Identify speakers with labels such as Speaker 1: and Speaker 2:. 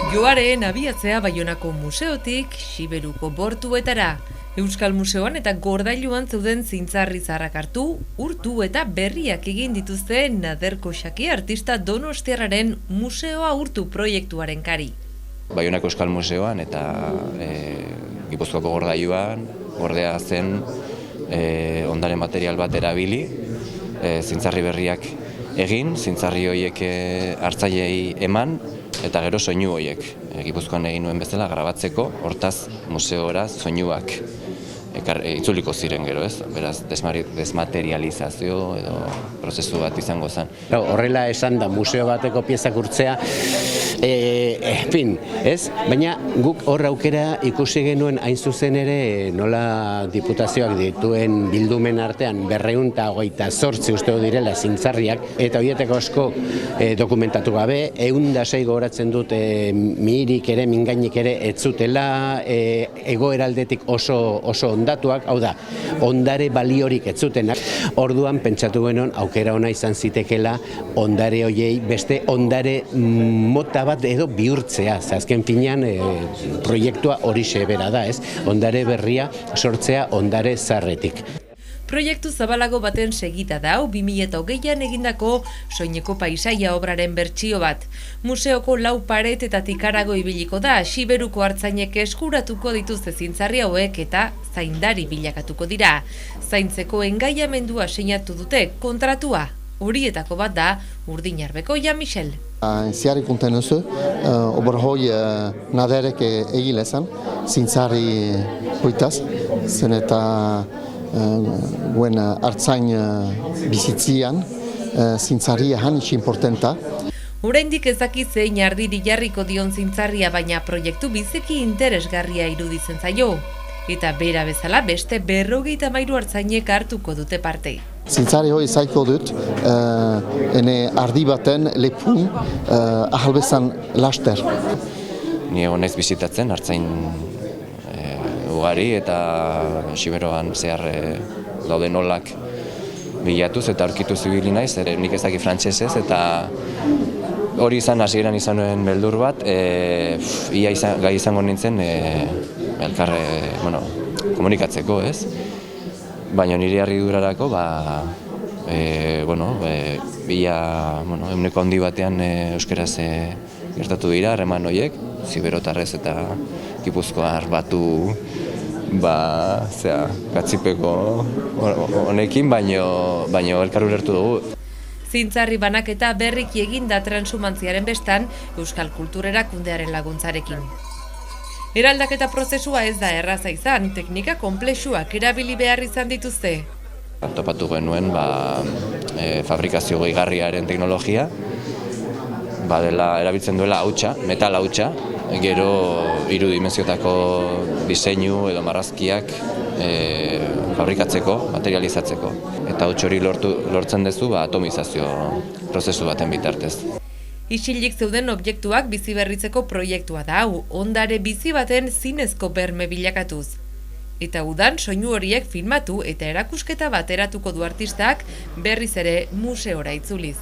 Speaker 1: Joaren abiatzea Baionako museotik Xiberuko bortuetara. Euskal Museoan eta Gordailuan zeuden zintzarri zaharrak hartu, urtu eta berriak egin dituzte Naderko Xaki artista donostiarraren museoa urtu proiektuaren kari.
Speaker 2: Baionako Euskal Museoan eta Gipuzkoako Gordailuan, gordea zen ondare material bat erabili, zintzarri berriak egin, zintzarri horiek hartzaileei eman, eta gero soinu horiek. Gipuzkoan egin nuen bezala grabatzeko, hortaz museora soinuak itzuliko ziren gero, ez? Beraz, desmaterializazio edo prozesu bat izango zen.
Speaker 3: Horrela esan da museo bateko piezak urtzea, ez? Baina guk hor aukera ikusi genuen hain zuzen ere nola diputazioak dituen bildumen artean 228 uste direla zintzarriak, eta horietako asko dokumentatu gabe, 106 gogoratzen dut mihirik ere, mingainik ere ez zutela egoeraldetik oso ondatuak, hau da, ondare baliorik ez zutenak. Orduan pentsatu genuen aukera ona izan zitekela ondare horiei beste ondare mota bat edo bihurtzea. Azken finean proiektua horixe bera da, ez? Ondare berria sortzea ondare zaharretik.
Speaker 1: Proiektu zabalago baten segita da 2008an egindako Soineko paisaia obraren bertsio bat. Museoko 4 paretetatik harago ibiliko da, Xiberuko artzainek eskuratuko dituzte zintzarri hauek eta zaindari bilakatuko dira. Zaintzeko engaiamendua sinatu dute kontratua. Horietako bat da Urdinarbeko Jan Michel.
Speaker 4: Ziarri kontenuzu, oborhoi naderek egilezan, zintzarri hoitaz, zen eta guen hartzain bizitzian, zintzarria hanitz importanta.
Speaker 1: Oraindik ez daki zein ardiri jarriko dion zintzarria, baina proiektu biziki interesgarria iruditzen zaio. Eta bera bezala beste 53 hartzainek hartuko dute parte.
Speaker 4: Zintzarri hori zaiko dut, ene ardi baten lepun ahalbezan laster.
Speaker 2: Ni egon naiz bizitatzen hartzain ugari eta Xiberoan zehar dauden olak bilatuz eta aurkitu zibili naiz, nik ez daki frantsesez eta hori hasieran izan nuen beldur bat, ia gai izango nintzen elkar komunikatzeko, ez? Baina nire harridurarako, euneko handi batean euskaraz gertatu dira, harreman horiek, ziberotarrez eta gipuzkoar batu gatzipeko honekin, baino elkar ulertu dugu.
Speaker 1: Zintzarri banaketa berriki eginda transhumantziaren bestan euskal kultura erakundearen laguntzarekin. Eraldaketa prozesua ez da erraza izan, teknika konplexuak erabili behar izan dituzte.
Speaker 2: Topatu genuen fabrikazio gehigarriaren teknologia, erabiltzen duela hautsa, metal hautsa, gero 3 dimentsiotako diseinu edo marrazkiak fabrikatzeko, materializatzeko. Eta hauts hori lortzen duzu atomizazio prozesu baten bitartez.
Speaker 1: Isilik zeuden objektuak bizi berritzeko proiektua da hau, ondare bizi baten zinezko berme bilakatuz. Eta udan soinu horiek filmatu eta erakusketa bateratuko du artistak berriz ere museora itzuliz.